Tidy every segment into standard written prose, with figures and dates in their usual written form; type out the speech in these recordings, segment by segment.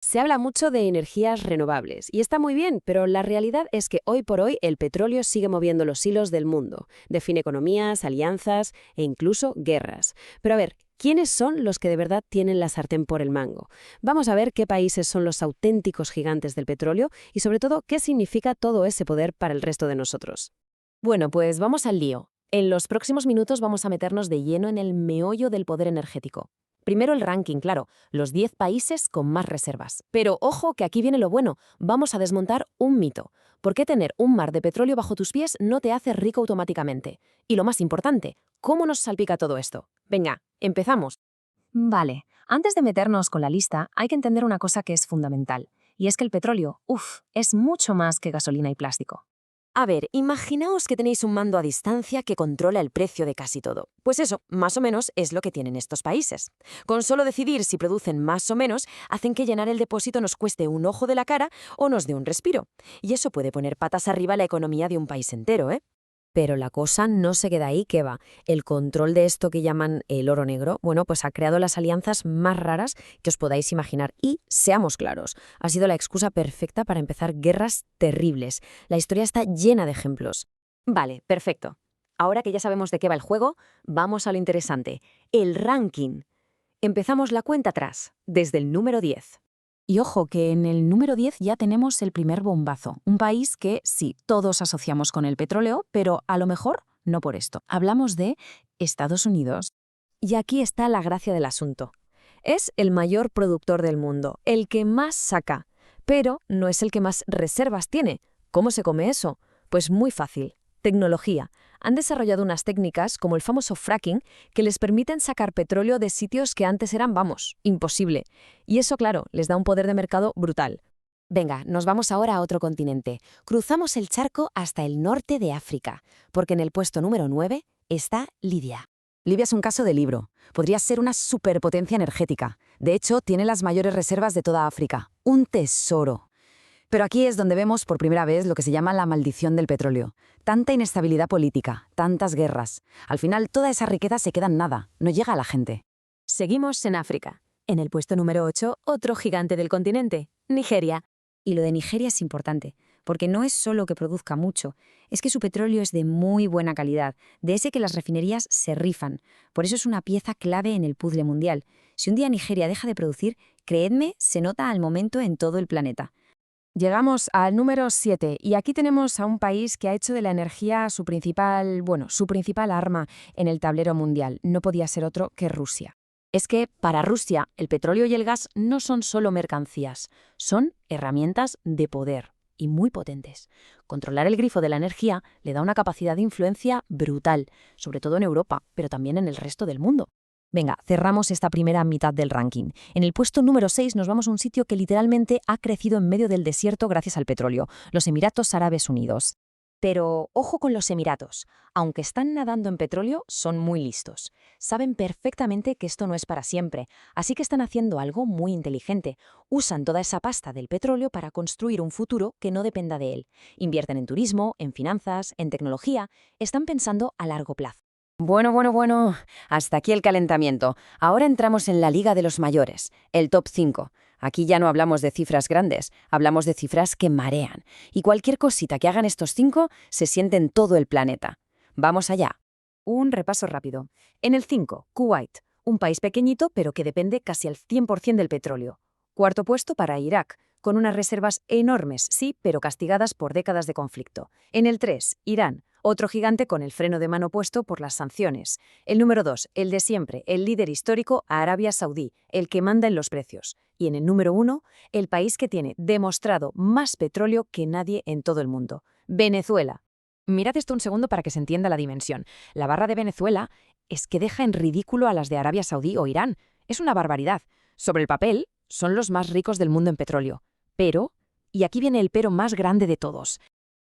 Se habla mucho de energías renovables y está muy bien, pero la realidad es que hoy por hoy el petróleo sigue moviendo los hilos del mundo, define economías, alianzas e incluso guerras. Pero a ver, ¿quiénes son los que de verdad tienen la sartén por el mango? Vamos a ver qué países son los auténticos gigantes del petróleo y sobre todo qué significa todo ese poder para el resto de nosotros. Bueno, pues vamos al lío. En los próximos minutos vamos a meternos de lleno en el meollo del poder energético. Primero el ranking, claro, los 10 países con más reservas. Pero ojo que aquí viene lo bueno, vamos a desmontar un mito. ¿Por qué tener un mar de petróleo bajo tus pies no te hace rico automáticamente? Y lo más importante, ¿cómo nos salpica todo esto? Venga, empezamos. Vale, antes de meternos con la lista, hay que entender una cosa que es fundamental. Y es que el petróleo, es mucho más que gasolina y plástico. A ver, imaginaos que tenéis un mando a distancia que controla el precio de casi todo. Pues eso, más o menos, es lo que tienen estos países. Con solo decidir si producen más o menos, hacen que llenar el depósito nos cueste un ojo de la cara o nos dé un respiro. Y eso puede poner patas arriba la economía de un país entero, ¿eh? Pero la cosa no se queda ahí, que va. El control de esto que llaman el oro negro, bueno, pues ha creado las alianzas más raras que os podáis imaginar. Y, seamos claros, ha sido la excusa perfecta para empezar guerras terribles. La historia está llena de ejemplos. Vale, perfecto. Ahora que ya sabemos de qué va el juego, vamos a lo interesante, el ranking. Empezamos la cuenta atrás, desde el número 10. Y ojo que en el número 10 ya tenemos el primer bombazo, un país que sí, todos asociamos con el petróleo, pero a lo mejor no por esto. Hablamos de Estados Unidos. Y aquí está la gracia del asunto. Es el mayor productor del mundo, el que más saca, pero no es el que más reservas tiene. ¿Cómo se come eso? Pues muy fácil. Tecnología. Han desarrollado unas técnicas, como el famoso fracking, que les permiten sacar petróleo de sitios que antes eran, vamos, imposible. Y eso, claro, les da un poder de mercado brutal. Venga, nos vamos ahora a otro continente. Cruzamos el charco hasta el norte de África, porque en el puesto número 9 está Libia. Libia es un caso de libro. Podría ser una superpotencia energética. De hecho, tiene las mayores reservas de toda África. Un tesoro. Pero aquí es donde vemos por primera vez lo que se llama la maldición del petróleo. Tanta inestabilidad política, tantas guerras. Al final, toda esa riqueza se queda en nada, no llega a la gente. Seguimos en África. En el puesto número 8, otro gigante del continente, Nigeria. Y lo de Nigeria es importante, porque no es solo que produzca mucho, es que su petróleo es de muy buena calidad, de ese que las refinerías se rifan. Por eso es una pieza clave en el puzzle mundial. Si un día Nigeria deja de producir, creedme, se nota al momento en todo el planeta. Llegamos al número 7 y aquí tenemos a un país que ha hecho de la energía su principal arma en el tablero mundial. No podía ser otro que Rusia. Es que para Rusia el petróleo y el gas no son solo mercancías, son herramientas de poder y muy potentes. Controlar el grifo de la energía le da una capacidad de influencia brutal, sobre todo en Europa, pero también en el resto del mundo. Venga, cerramos esta primera mitad del ranking. En el puesto número 6 nos vamos a un sitio que literalmente ha crecido en medio del desierto gracias al petróleo, los Emiratos Árabes Unidos. Pero ojo con los Emiratos. Aunque están nadando en petróleo, son muy listos. Saben perfectamente que esto no es para siempre, así que están haciendo algo muy inteligente. Usan toda esa pasta del petróleo para construir un futuro que no dependa de él. Invierten en turismo, en finanzas, en tecnología. Están pensando a largo plazo. Bueno, hasta aquí el calentamiento. Ahora entramos en la Liga de los Mayores, el top 5. Aquí ya no hablamos de cifras grandes, hablamos de cifras que marean. Y cualquier cosita que hagan estos 5 se siente en todo el planeta. Vamos allá. Un repaso rápido. En el 5, Kuwait, un país pequeñito pero que depende casi al 100% del petróleo. Cuarto puesto para Irak, con unas reservas enormes, sí, pero castigadas por décadas de conflicto. En el 3, Irán, otro gigante con el freno de mano puesto por las sanciones. El número 2, el de siempre, el líder histórico, Arabia Saudí, el que manda en los precios. Y en el número 1, el país que tiene demostrado más petróleo que nadie en todo el mundo, Venezuela. Mirad esto un segundo para que se entienda la dimensión. La barra de Venezuela es que deja en ridículo a las de Arabia Saudí o Irán. Es una barbaridad. Sobre el papel, son los más ricos del mundo en petróleo. Pero, y aquí viene el pero más grande de todos,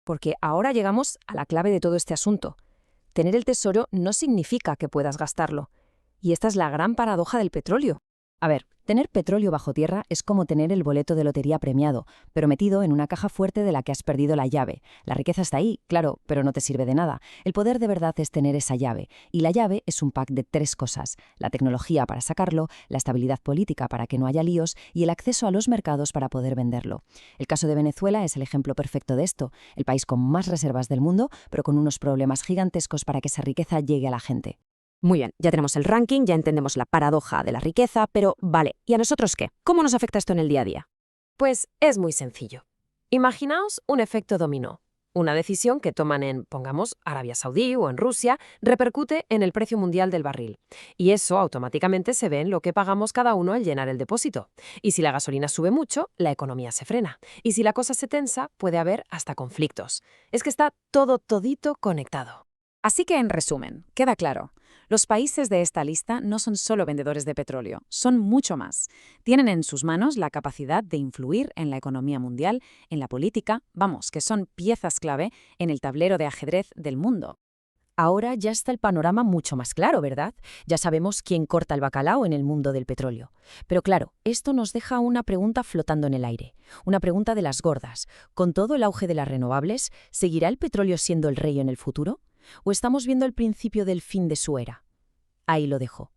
porque ahora llegamos a la clave de todo este asunto. Tener el tesoro no significa que puedas gastarlo. Y esta es la gran paradoja del petróleo. A ver, tener petróleo bajo tierra es como tener el boleto de lotería premiado, pero metido en una caja fuerte de la que has perdido la llave. La riqueza está ahí, claro, pero no te sirve de nada. El poder de verdad es tener esa llave, y la llave es un pack de 3 cosas: la tecnología para sacarlo, la estabilidad política para que no haya líos y el acceso a los mercados para poder venderlo. El caso de Venezuela es el ejemplo perfecto de esto, el país con más reservas del mundo, pero con unos problemas gigantescos para que esa riqueza llegue a la gente. Muy bien, ya tenemos el ranking, ya entendemos la paradoja de la riqueza, pero vale, ¿y a nosotros qué? ¿Cómo nos afecta esto en el día a día? Pues es muy sencillo. Imaginaos un efecto dominó. Una decisión que toman en, pongamos, Arabia Saudí o en Rusia, repercute en el precio mundial del barril. Y eso automáticamente se ve en lo que pagamos cada uno al llenar el depósito. Y si la gasolina sube mucho, la economía se frena. Y si la cosa se tensa, puede haber hasta conflictos. Es que está todito conectado. Así que, en resumen, queda claro, los países de esta lista no son solo vendedores de petróleo, son mucho más. Tienen en sus manos la capacidad de influir en la economía mundial, en la política, vamos, que son piezas clave en el tablero de ajedrez del mundo. Ahora ya está el panorama mucho más claro, ¿verdad? Ya sabemos quién corta el bacalao en el mundo del petróleo. Pero claro, esto nos deja una pregunta flotando en el aire. Una pregunta de las gordas. ¿Con todo el auge de las renovables, seguirá el petróleo siendo el rey en el futuro? ¿O estamos viendo el principio del fin de su era? Ahí lo dejo.